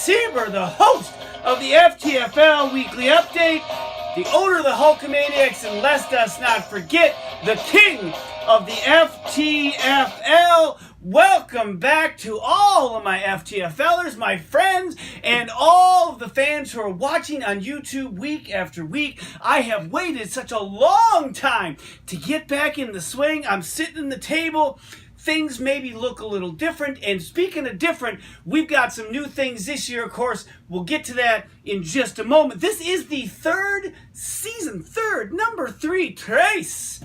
Sieber, the host of the FTFL Weekly Update, the owner of the Hulkamaniacs, and lest us not forget, the king of the FTFL. Welcome back to all of my FTFLers, my friends, and all of the fans who are watching on YouTube week after week. I have waited such a long time to get back in the swing. I'm sitting at the table. Things maybe look a little different, and speaking of different, we've got some new things this year. Of course, we'll get to that in just a moment. This is the number 3 trace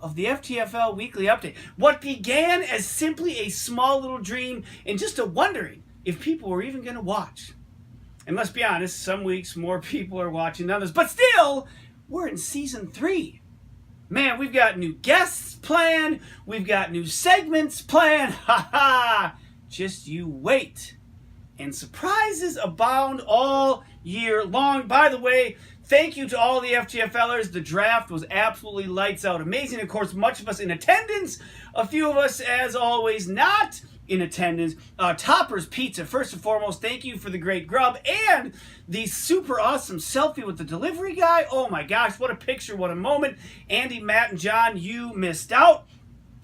of the FTFL Weekly Update. What began as simply a small little dream and just a wondering if people were even going to watch. And let's be honest, some weeks more people are watching than others, but still, we're in season 3. Man, we've got new guests planned. We've got new segments planned. Ha ha! Just you wait. And surprises abound all year long. By the way, thank you to all the FTFLers. The draft was absolutely lights out amazing. Of course, much of us in attendance. A few of us, as always, not in attendance. Topper's Pizza, first and foremost, thank you for the great grub and the super awesome selfie with the delivery guy. Oh my gosh, what a picture, what a moment. Andy, Matt, and John, you missed out.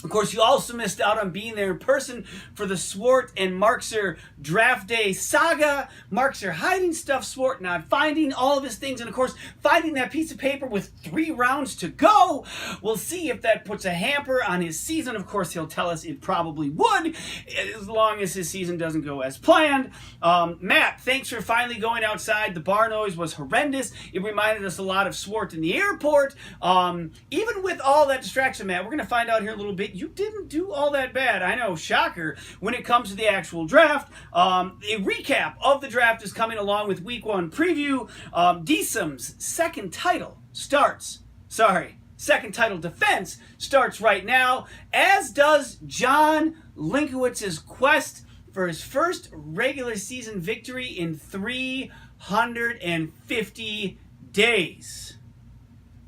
Of course, you also missed out on being there in person for the Swart and Markser Draft Day saga. Markser hiding stuff, Swart not finding all of his things, and of course, finding that piece of paper with 3 rounds to go. We'll see if that puts a hamper on his season. Of course, he'll tell us it probably would, as long as his season doesn't go as planned. Matt, thanks for finally going outside. The bar noise was horrendous. It reminded us a lot of Swart in the airport. Even with all that distraction, Matt, we're going to find out here in a little bit. You didn't do all that bad. I know, shocker. When it comes to the actual draft, a recap of the draft is coming along with Week 1 preview. DSUM's second title defense starts right now, as does John Linkowitz's quest for his first regular season victory in 350 days.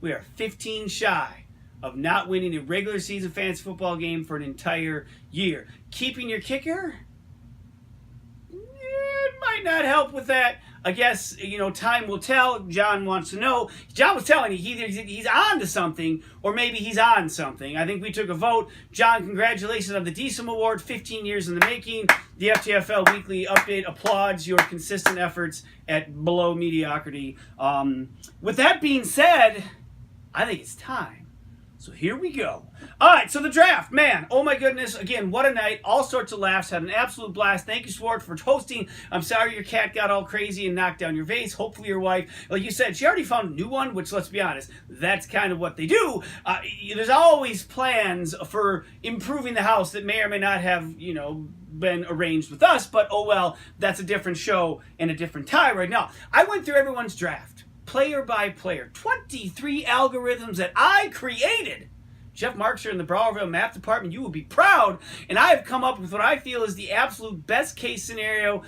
We are 15 shy of not winning a regular season fantasy football game for an entire year. Keeping your kicker? It might not help with that. I guess, time will tell. John wants to know. John was telling me he's on to something, or maybe he's on something. I think we took a vote. John, congratulations on the DSUM Award, 15 years in the making. The FTFL Weekly Update applauds your consistent efforts at below mediocrity. With that being said, I think it's time. So here we go. All right, so the draft, man, oh my goodness. Again, what a night. All sorts of laughs. Had an absolute blast. Thank you, Swart, for hosting. I'm sorry your cat got all crazy and knocked down your vase. Hopefully your wife, like you said, she already found a new one, which, let's be honest, that's kind of what they do. There's always plans for improving the house that may or may not have, been arranged with us, but oh well, that's a different show and a different time right now. I went through everyone's draft, player by player, 23 algorithms that I created. Jeff Markser in the Browerville Math Department, you will be proud. And I have come up with what I feel is the absolute best case scenario,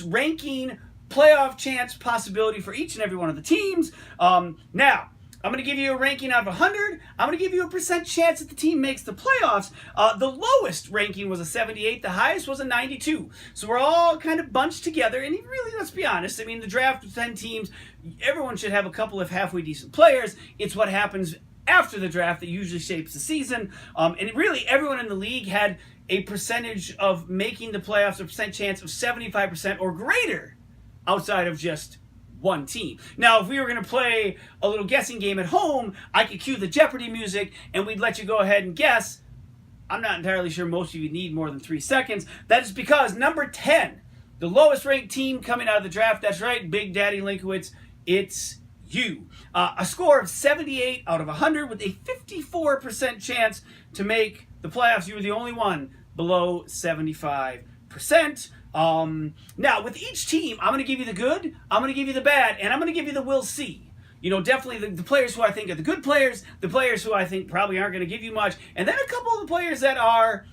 ranking playoff chance possibility for each and every one of the teams. Now, I'm going to give you a ranking out of 100. I'm going to give you a percent chance that the team makes the playoffs. The lowest ranking was a 78. The highest was a 92. So we're all kind of bunched together. And really, let's be honest. I mean, the draft with 10 teams, everyone should have a couple of halfway decent players. It's what happens after the draft that usually shapes the season. And really, everyone in the league had a percentage of making the playoffs, a percent chance of 75% or greater outside of just one team. Now, if we were going to play a little guessing game at home, I could cue the Jeopardy music and we'd let you go ahead and guess. I'm not entirely sure most of you need more than 3 seconds. That is because number 10, the lowest ranked team coming out of the draft, that's right, Big Daddy Linkowitz, it's you. A score of 78 out of 100 with a 54% chance to make the playoffs. You were the only one below 75%. Now, with each team, I'm going to give you the good, I'm going to give you the bad, and I'm going to give you the we'll see. Definitely the players who I think are the good players, the players who I think probably aren't going to give you much, and then a couple of the players that are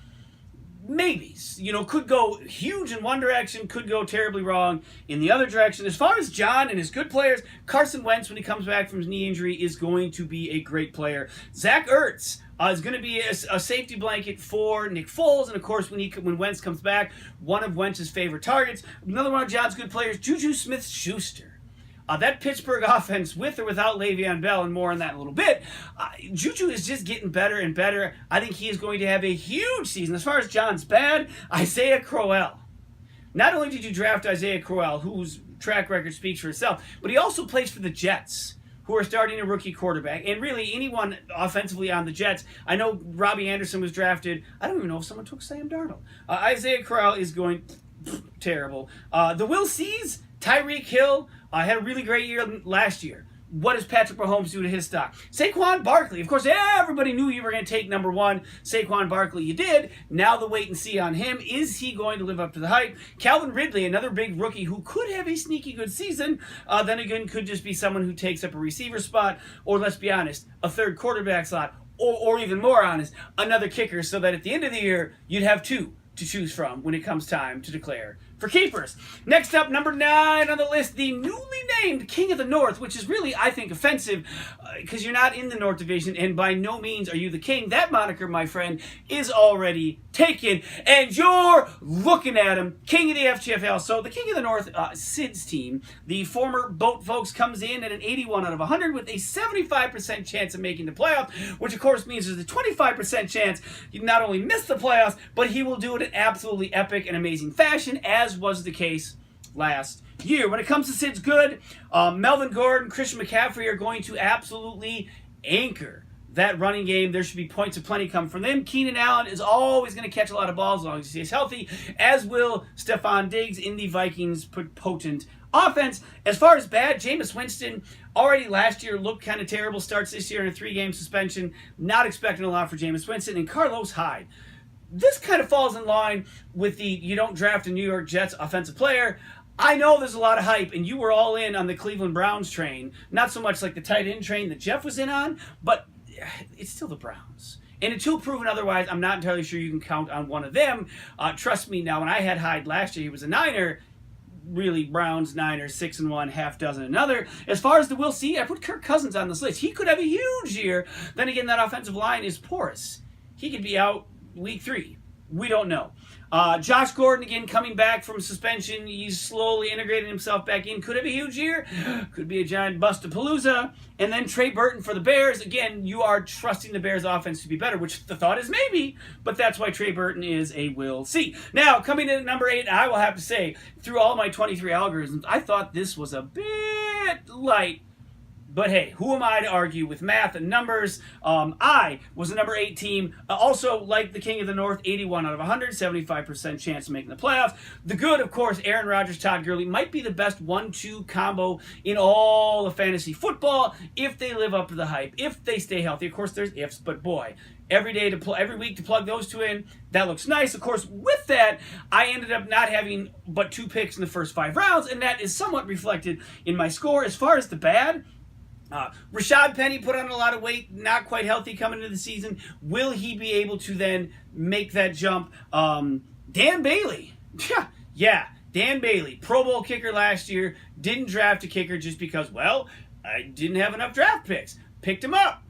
maybes, could go huge in one direction, could go terribly wrong in the other direction. As far as John and his good players, Carson Wentz, when he comes back from his knee injury, is going to be a great player. Zach Ertz, is going to be a safety blanket for Nick Foles. And, of course, when Wentz comes back, one of Wentz's favorite targets. Another one of John's good players, Juju Smith-Schuster. That Pittsburgh offense, with or without Le'Veon Bell, and more on that in a little bit, Juju is just getting better and better. I think he is going to have a huge season. As far as John's bad, Isaiah Crowell. Not only did you draft Isaiah Crowell, whose track record speaks for itself, but he also plays for the Jets, who are starting a rookie quarterback. And really, anyone offensively on the Jets, I know Robbie Anderson was drafted. I don't even know if someone took Sam Darnold. Isaiah Crowell is going terrible. The Will C's, Tyreek Hill, had a really great year last year. What does Patrick Mahomes do to his stock? Saquon Barkley. Of course, everybody knew you were going to take number one. Saquon Barkley, you did. Now the wait and see on him. Is he going to live up to the hype? Calvin Ridley, another big rookie who could have a sneaky good season. Then again, could just be someone who takes up a receiver spot, or let's be honest, a third quarterback slot, or even more honest, another kicker, so that at the end of the year, you'd have two to choose from when it comes time to declare for keepers. Next up, number 9 on the list, the newly named King of the North, which is really, I think, offensive because you're not in the North Division, and by no means are you the king. That moniker, my friend, is already taken, and you're looking at him, King of the FTFL. So the King of the North, Sid's team, the former boat folks, comes in at an 81 out of 100 with a 75% chance of making the playoffs, which of course means there's a 25% chance you not only miss the playoffs, but he will do it in absolutely epic and amazing fashion, as was the case last year. When it comes to Sid's good, Melvin Gordon, Christian McCaffrey are going to absolutely anchor that running game. There should be points of plenty come from them. Keenan Allen is always going to catch a lot of balls as long as he stays healthy, as will Stephon Diggs in the Vikings' potent offense. As far as bad, Jameis Winston already last year looked kind of terrible. Starts this year in a 3-game suspension. Not expecting a lot for Jameis Winston. And Carlos Hyde. This kind of falls in line with the you don't draft a New York Jets offensive player. I know there's a lot of hype, and you were all in on the Cleveland Browns train. Not so much like the tight end train that Jeff was in on, but it's still the Browns. And until proven otherwise, I'm not entirely sure you can count on one of them. Trust me, now, when I had Hyde last year, he was a Niner. Really, Browns, Niners, 6-1, half dozen another. As far as the we'll see, I put Kirk Cousins on this list. He could have a huge year. Then again, that offensive line is porous. He could be out week 3. We don't know. Josh Gordon, again, coming back from suspension. He's slowly integrating himself back in. Could have a huge year. Could be a giant bust-a-palooza. And then Trey Burton for the Bears. Again, you are trusting the Bears offense to be better, which the thought is maybe, but that's why Trey Burton is a will see. Now, coming in at number 8, I will have to say, through all my 23 algorithms, I thought this was a bit light. But hey, who am I to argue with math and numbers? I was the number 8 team. Also, like the King of the North, 81 out of 100, 75% chance of making the playoffs. The good, of course, Aaron Rodgers, Todd Gurley might be the best 1-2 combo in all of fantasy football if they live up to the hype, if they stay healthy. Of course, there's ifs, but boy, every week to plug those two in, that looks nice. Of course, with that, I ended up not having but 2 picks in the first 5 rounds, and that is somewhat reflected in my score. As far as the bad, Rashad Penny put on a lot of weight, not quite healthy coming into the season. Will he be able to then make that jump? Dan Bailey. Yeah, Dan Bailey, Pro Bowl kicker last year, didn't draft a kicker just because, well, I didn't have enough draft picks. Picked him up.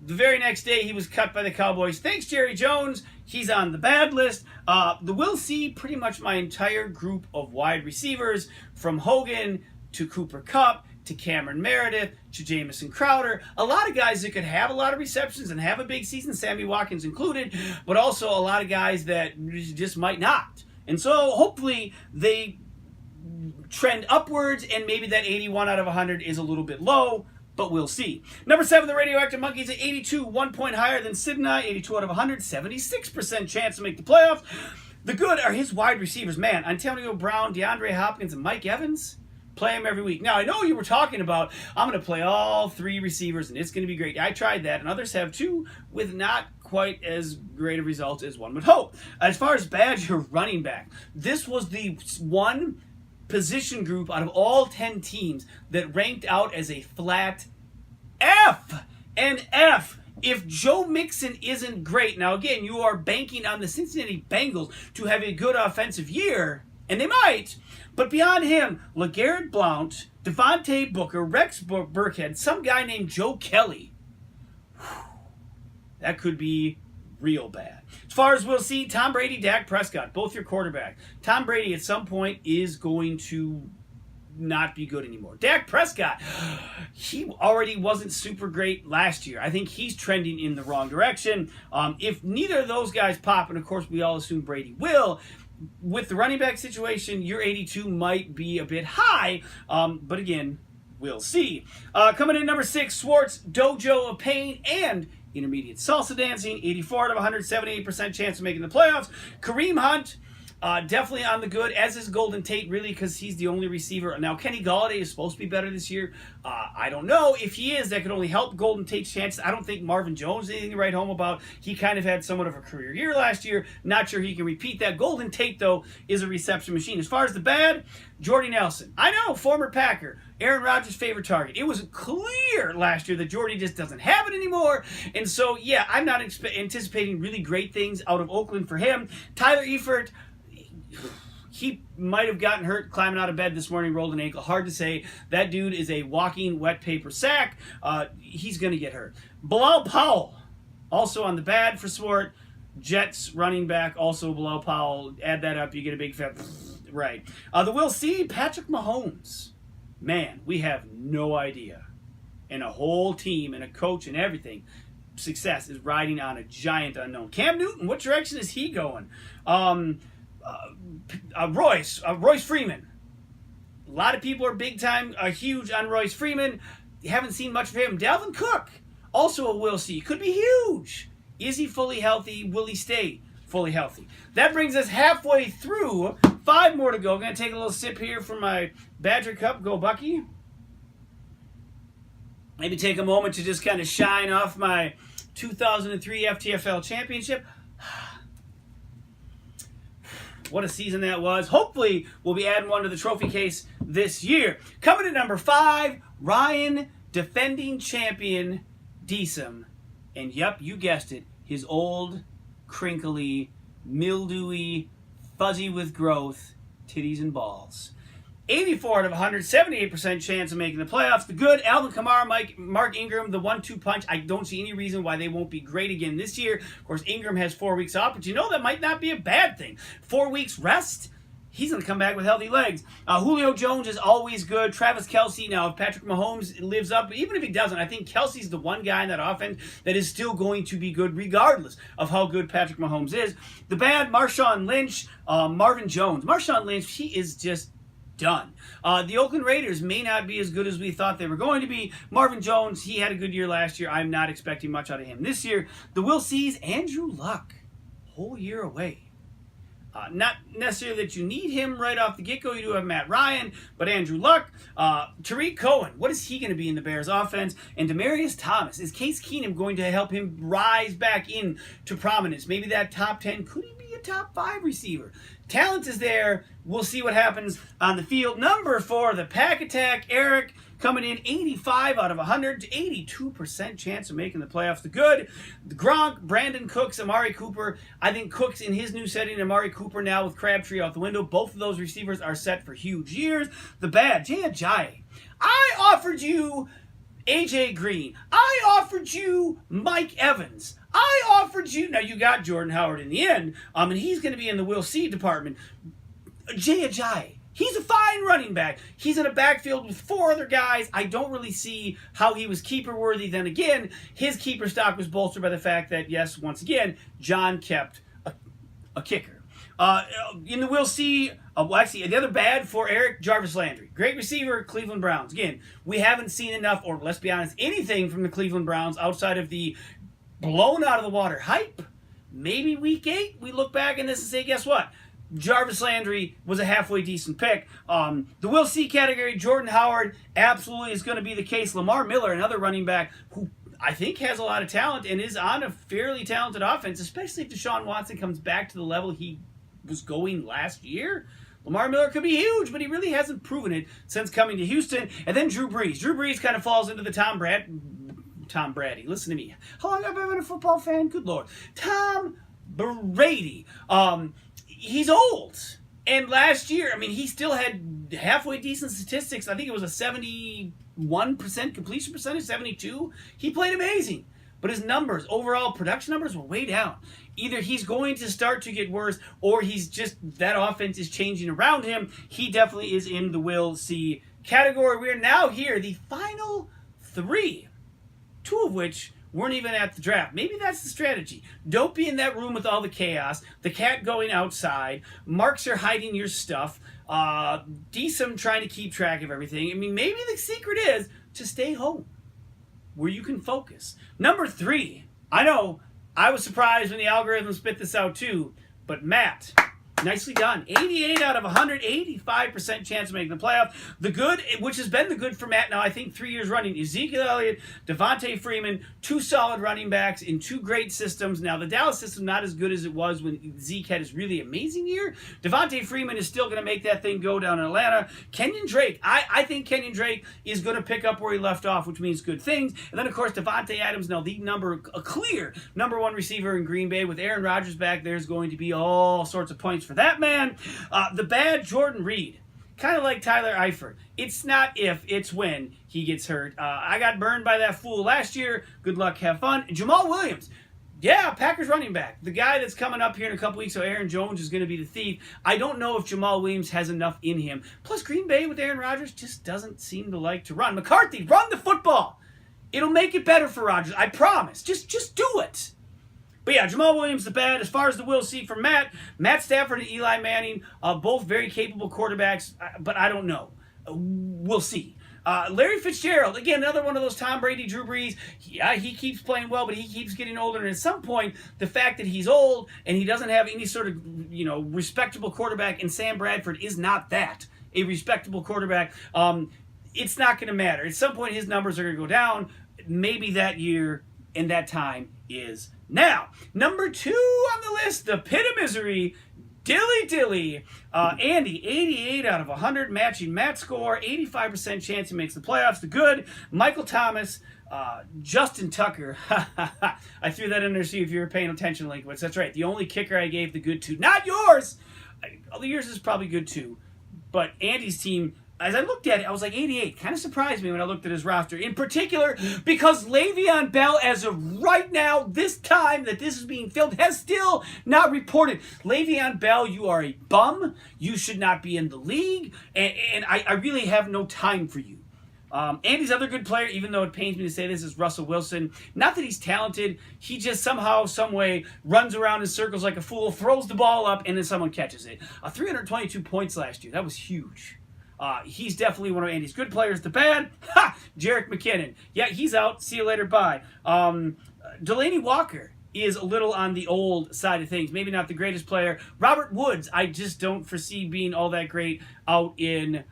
The very next day, he was cut by the Cowboys. Thanks, Jerry Jones. He's on the bad list. We'll see pretty much my entire group of wide receivers, from Hogan to Cooper Kupp, to Cameron Meredith, to Jamison Crowder. A lot of guys that could have a lot of receptions and have a big season, Sammy Watkins included, but also a lot of guys that just might not. And so hopefully they trend upwards, and maybe that 81 out of 100 is a little bit low, but we'll see. Number 7, the Radioactive Monkeys at 82, 1 point higher than Sid and I, 82 out of 100, 76% chance to make the playoffs. The good are his wide receivers. Man, Antonio Brown, DeAndre Hopkins, and Mike Evans. Play them every week. Now, I know you were talking about, I'm going to play all 3 receivers, and it's going to be great. I tried that, and others have too, with not quite as great a result as one would hope. As far as bad, your running back. This was the one position group out of all 10 teams that ranked out as a flat F. An F. If Joe Mixon isn't great, now again, you are banking on the Cincinnati Bengals to have a good offensive year, and they might. But beyond him, LeGarrette Blount, Devontae Booker, Rex Burkhead, some guy named Joe Kelly. that could be real bad. As far as we'll see, Tom Brady, Dak Prescott, both your quarterback. Tom Brady at some point is going to not be good anymore. Dak Prescott, he already wasn't super great last year. I think he's trending in the wrong direction. If neither of those guys pop, and of course we all assume Brady will, with the running back situation, your 82 might be a bit high, but again, we'll see. Coming in number 6, Swartz, Dojo of Pain, and intermediate salsa dancing, 84 out of 178% chance of making the playoffs. Kareem Hunt, definitely on the good, as is Golden Tate, really, because he's the only receiver. Now, Kenny Golladay is supposed to be better this year. I don't know. If he is, that could only help Golden Tate's chances. I don't think Marvin Jones is anything to write home about. He kind of had somewhat of a career year last year. Not sure he can repeat that. Golden Tate, though, is a reception machine. As far as the bad, Jordy Nelson. I know, former Packer. Aaron Rodgers' favorite target. It was clear last year that Jordy just doesn't have it anymore. And so, yeah, I'm not anticipating really great things out of Oakland for him. Tyler Eifert, he might have gotten hurt climbing out of bed this morning, rolled an ankle. Hard to say. That dude is a walking wet paper sack. He's going to get hurt. Bilal Powell, also on the bad for Swart. Jets running back, also Bilal Powell. Add that up, you get a big fat right. We'll see Patrick Mahomes. Man, we have no idea. And a whole team and a coach and everything. Success is riding on a giant unknown. Cam Newton, what direction is he going? Royce Freeman. A lot of people are big time, huge on Royce Freeman. You haven't seen much of him. Dalvin Cook, also a will see. Could be huge. Is he fully healthy? Will he stay fully healthy? That brings us halfway through. 5 more to go. I'm going to take a little sip here from my Badger Cup. Go Bucky. Maybe take a moment to just kind of shine off my 2003 FTFL championship. What a season that was. Hopefully, we'll be adding one to the trophy case this year. Coming at number 5, Ryan, defending champion, Deesum. And yep, you guessed it, his old, crinkly, mildewy, fuzzy with growth, titties and balls. 84 out of 178% chance of making the playoffs. The good, Alvin Kamara, Mark Ingram, the 1-2 punch. I don't see any reason why they won't be great again this year. Of course, Ingram has 4 weeks off, but you know that might not be a bad thing. 4 weeks rest, he's going to come back with healthy legs. Julio Jones is always good. Travis Kelce, now if Patrick Mahomes lives up, even if he doesn't, I think Kelce's the one guy in that offense that is still going to be good regardless of how good Patrick Mahomes is. The bad, Marshawn Lynch, Marvin Jones. Marshawn Lynch, he is just done. The Oakland Raiders may not be as good as we thought they were going to be. Marvin Jones, he had a good year last year. I'm not expecting much out of him this year. The Will Sees, Andrew Luck, whole year away. Not necessarily that you need him right off the get-go. You do have Matt Ryan, but Andrew Luck. Tariq Cohen, what is he going to be in the Bears offense? And Demaryius Thomas, is Case Keenum going to help him rise back into prominence? Maybe that top 10, could he be a top 5 receiver? Talent is there. We'll see what happens on the field. Number 4, the Pack Attack. Eric coming in 85 out of 100 to 82% chance of making the playoffs. The good, the Gronk, Brandon Cooks, Amari Cooper. I think Cooks in his new setting, Amari Cooper now with Crabtree out the window. Both of those receivers are set for huge years. The bad, Jay Ajayi. I offered you AJ Green. I offered you Mike Evans. I offered you, now you got Jordan Howard in the end, and he's going to be in the Will See department. Jay Ajayi, he's a fine running back. He's in a backfield with 4 other guys. I don't really see how he was keeper worthy. Then again, his keeper stock was bolstered by the fact that, yes, once again, John kept a kicker. In the Will See, actually, the other bad for Eric, Jarvis Landry. Great receiver, Cleveland Browns. Again, we haven't seen enough, or let's be honest, anything from the Cleveland Browns outside of the blown out of the water hype. Maybe week 8, we look back in this and say, guess what? Jarvis Landry was a halfway decent pick. The Will See category, Jordan Howard absolutely is going to be the case. Lamar Miller, another running back who I think has a lot of talent and is on a fairly talented offense, especially if Deshaun Watson comes back to the level he was going last year. Lamar Miller could be huge, but he really hasn't proven it since coming to Houston. And then Drew Brees. Drew Brees kind of falls into the Tom Brady. Listen to me. How long have I been a football fan? Good Lord. Tom Brady. He's old. And last year, I mean, he still had halfway decent statistics. I think it was a 71% completion percentage, 72. He played amazing. but his numbers, overall production numbers, were way down. Either he's going to start to get worse, or he's just, that offense is changing around him. He definitely is in the will see category. We are now here, the final three, two of which weren't even at the draft. Maybe that's the strategy. Don't be in that room with all the chaos, the cat going outside, Marks are hiding your stuff, Deesum trying to keep track of everything. I mean, maybe the secret is to stay home, where you can focus. Number 3, I know, I was surprised when the algorithm spit this out too, but Matt, nicely done. 88 out of 100, 85% chance of making the playoff. The good, which has been the good for Matt now, I think 3 years running, Ezekiel Elliott, Devontae Freeman, 2 solid running backs in 2 great systems. Now, the Dallas system not as good as it was when Zeke had his really amazing year. Devontae Freeman is still going to make that thing go down in Atlanta. Kenyon Drake, I think Kenyon Drake is going to pick up where he left off, which means good things. And then, of course, Devontae Adams, now a clear number 1 receiver in Green Bay. With Aaron Rodgers back, there's going to be all sorts of points for that man. The bad Jordan Reed, kind of like Tyler Eifert. It's not if, it's when he gets hurt. I got burned by that fool last year. Good luck, have fun. Jamal Williams, yeah, Packers running back. The guy that's coming up here in a couple weeks, so Aaron Jones is going to be the thief. I don't know if Jamal Williams has enough in him. Plus, Green Bay with Aaron Rodgers just doesn't seem to like to run. McCarthy, run the football. It'll make it better for Rodgers. I promise. Just do it. But yeah, Jamal Williams, the bad. As far as the will see from Matt Stafford and Eli Manning, both very capable quarterbacks, but I don't know. We'll see. Larry Fitzgerald, again, another one of those Tom Brady, Drew Brees. He keeps playing well, but he keeps getting older. And at some point, the fact that he's old and he doesn't have any sort of, respectable quarterback, and Sam Bradford is not that, a respectable quarterback, it's not going to matter. At some point, his numbers are going to go down. Maybe that year and that time is now. Number 2 on the list, the pit of misery, Dilly. Andy, 88 out of 100, matching Matt's score, 85% chance he makes the playoffs. The good, Michael Thomas, Justin Tucker. I threw that in there to see if you were paying attention, Linkwitz. That's right. The only kicker I gave the good to, not yours. Yours is probably good too. But Andy's team, as I looked at it, I was like, 88. Kind of surprised me when I looked at his roster. In particular, because Le'Veon Bell, as of right now, this time that this is being filmed, has still not reported. Le'Veon Bell, you are a bum. You should not be in the league. And I really have no time for you. Andy's other good player, even though it pains me to say this, is Russell Wilson. Not that he's talented. He just somehow, some way, runs around in circles like a fool, throws the ball up, and then someone catches it. 322 points last year. That was huge. He's definitely one of Andy's good players. The bad, Jerick McKinnon. Yeah, he's out. See you later. Bye. Delaney Walker is a little on the old side of things. Maybe not the greatest player. Robert Woods, I just don't foresee being all that great out in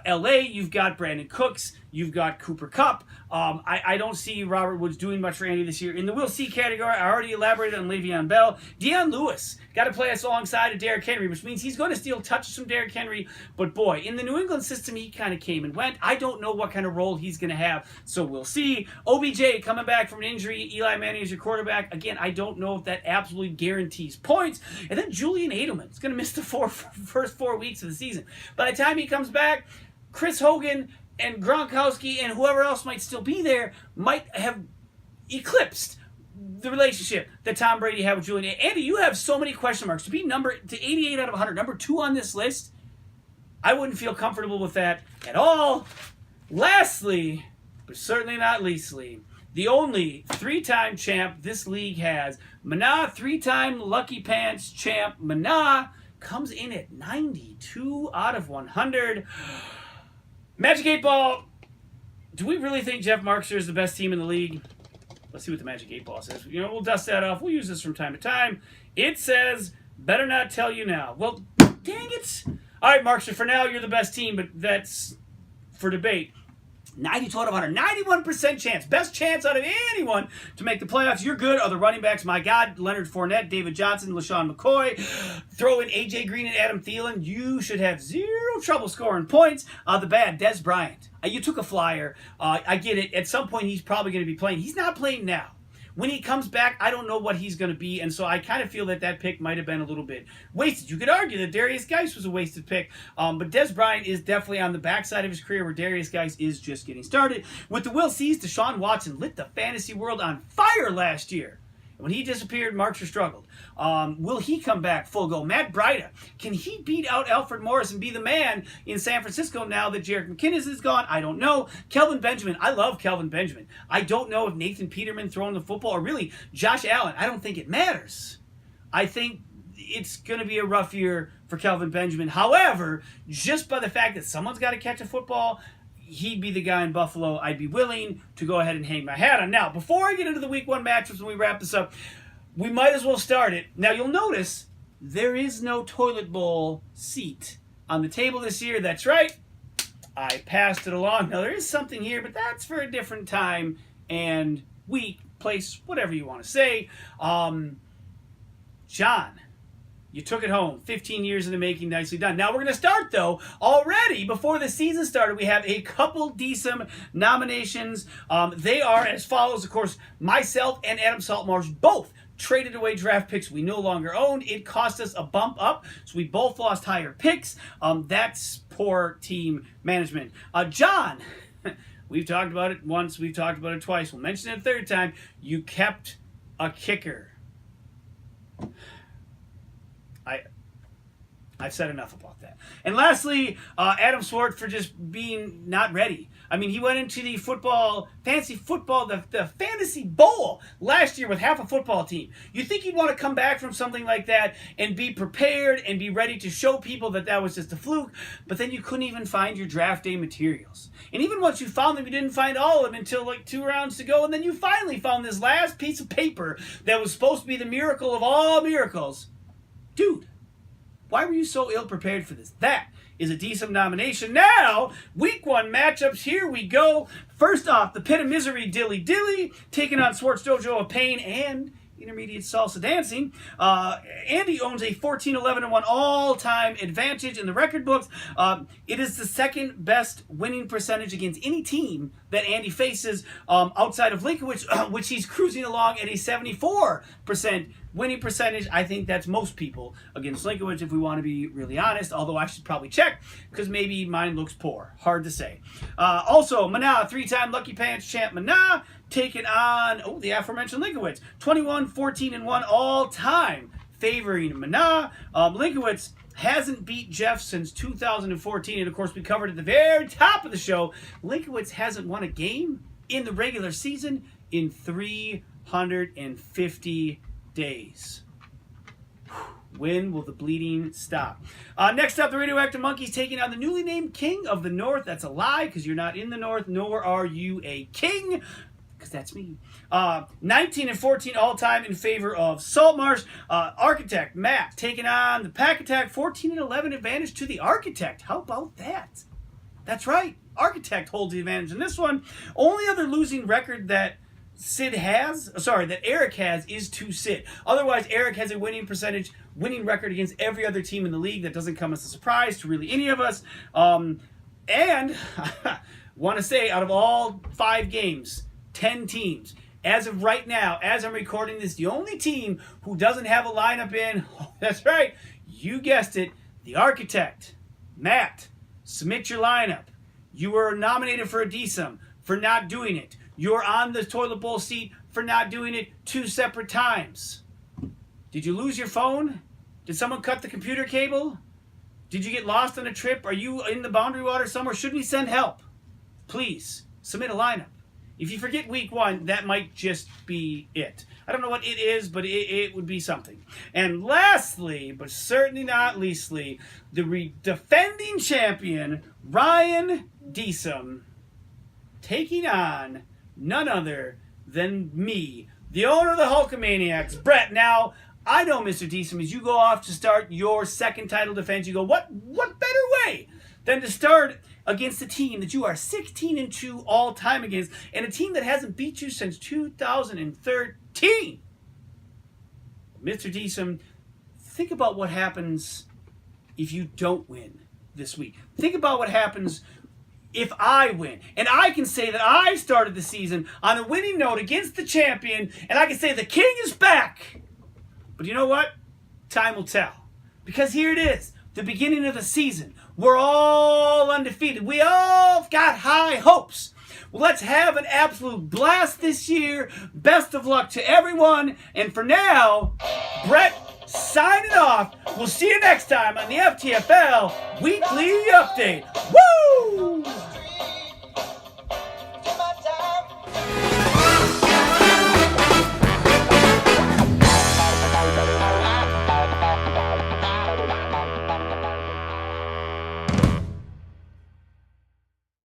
L.A. You've got Brandon Cooks. You've got Cooper Kupp. I don't see Robert Woods doing much for Andy this year. In the we'll see category, I already elaborated on Le'Veon Bell. Deion Lewis got to play us alongside of Derrick Henry, which means he's going to steal touches from Derrick Henry. But boy, in the New England system, he kind of came and went. I don't know what kind of role he's going to have, so we'll see. OBJ coming back from an injury. Eli Manning is your quarterback. Again, I don't know if that absolutely guarantees points. And then Julian Edelman is going to miss the first 4 weeks of the season. By the time he comes back, Chris Hogan and Gronkowski and whoever else might still be there might have eclipsed the relationship that Tom Brady had with Julian. Andy, you have so many question marks. To be to 88 out of 100, number 2 on this list, I wouldn't feel comfortable with that at all. Lastly, but certainly not leastly, the only 3-time champ this league has, Mana, 3-time Lucky Pants champ, Mana, comes in at 92 out of 100. Magic 8 Ball, do we really think Jeff Markster is the best team in the league? Let's see what the Magic 8 Ball says. We'll dust that off. We'll use this from time to time. It says, better not tell you now. Well, dang it. All right, Markster, for now, you're the best team, but that's for debate. 92 out of 100. 91% chance. Best chance out of anyone to make the playoffs. You're good. Are the running backs, my God, Leonard Fournette, David Johnson, LaShawn McCoy. Throw in A.J. Green and Adam Thielen. You should have zero trouble scoring points. The bad, Des Bryant. You took a flyer. I get it. At some point, he's probably going to be playing. He's not playing now. When he comes back, I don't know what he's going to be, and so I kind of feel that pick might have been a little bit wasted. You could argue that Darius Geis was a wasted pick, but Des Bryant is definitely on the backside of his career where Darius Geis is just getting started. With the Will C's, Deshaun Watson lit the fantasy world on fire last year. When he disappeared, Markster struggled. Will he come back full go? Matt Breida, can he beat out Alfred Morris and be the man in San Francisco now that Jerick McKinnon is gone? I don't know. Kelvin Benjamin, I love Kelvin Benjamin. I don't know if Nathan Peterman throwing the football or really Josh Allen. I don't think it matters. I think it's going to be a rough year for Kelvin Benjamin. However, just by the fact that someone's got to catch a football, he'd be the guy in Buffalo I'd be willing to go ahead and hang my hat on. Now, before I get into the Week 1 matchups when we wrap this up, we might as well start it. Now, you'll notice there is no toilet bowl seat on the table this year. That's right. I passed it along. Now, there is something here, but that's for a different time and week, place, whatever you want to say. John, you took it home. 15 years in the making, nicely done. Now we're going to start, though. Already, before the season started, we have a couple decent nominations. They are as follows. Of course, myself and Adam Saltmarsh both traded away draft picks we no longer owned. It cost us a bump up, so we both lost higher picks. That's poor team management. John, we've talked about it once. We've talked about it twice. We'll mention it a third time. You kept a kicker. I've said enough about that. And lastly, Adam Swart for just being not ready. I mean, he went into the fantasy football, the fantasy bowl last year with half a football team. You think he'd want to come back from something like that and be prepared and be ready to show people that was just a fluke, but then you couldn't even find your draft day materials. And even once you found them, you didn't find all of them until like 2 rounds to go, and then you finally found this last piece of paper that was supposed to be the miracle of all miracles. Dude, why were you so ill-prepared for this? That is a decent nomination. Now, Week 1 matchups. Here we go. First off, the Pit of Misery, Dilly Dilly, taking on Swartz Dojo of Pain and Intermediate Salsa Dancing. Andy owns a 14-11-1 all-time advantage in the record books. It is the second best winning percentage against any team that Andy faces outside of Linkowitz, which he's cruising along at a 74% winning percentage. I think that's most people against Linkowitz, if we want to be really honest, although I should probably check because maybe mine looks poor. Hard to say. Also, Mana, 3-time Lucky Pants champ Mana, taking on the aforementioned Linkowitz. 21-14-1 all-time, favoring Mana. Linkowitz hasn't beat Jeff since 2014, and of course we covered at the very top of the show, Linkowitz hasn't won a game in the regular season in 350 days. When will the bleeding stop? Next up, the Radioactive Monkeys taking on the newly named King of the North. That's a lie, because you're not in the North, nor are you a king, because that's me. 19-14 all-time in favor of Saltmarsh. Architect, Matt, taking on the Pack Attack. 14-11 advantage to the Architect. How about that? That's right. Architect holds the advantage in this one. Only other losing record that Eric has is to Sid. Otherwise, Eric has a winning record against every other team in the league. That doesn't come as a surprise to really any of us. And want to say, out of all 5 games, 10 teams, as of right now, as I'm recording this, the only team who doesn't have a lineup in, that's right, you guessed it, the Architect. Matt, submit your lineup. You were nominated for a DSUM for not doing it. You're on the toilet bowl seat for not doing it 2 separate times. Did you lose your phone? Did someone cut the computer cable? Did you get lost on a trip? Are you in the boundary water somewhere? Should we send help? Please, submit a lineup. If you forget Week 1, that might just be it. I don't know what it is, but it would be something. And lastly, but certainly not leastly, the defending champion, Ryan Deesum, taking on none other than me, the owner of the Hulkamaniacs, Brett. Now, I know, Mr. Deesum, as you go off to start your second title defense, you go, what better way than to start against a team that you are 16-2 all time against, and a team that hasn't beat you since 2013. Mr. Deesum, think about what happens if you don't win this week. Think about what happens if I win. And I can say that I started the season on a winning note against the champion, and I can say the king is back. But you know what? Time will tell. Because here it is, the beginning of the season. We're all undefeated. We all got high hopes. Well, let's have an absolute blast this year. Best of luck to everyone. And for now, Brett signing off. We'll see you next time on the FTFL Weekly Update. Woo!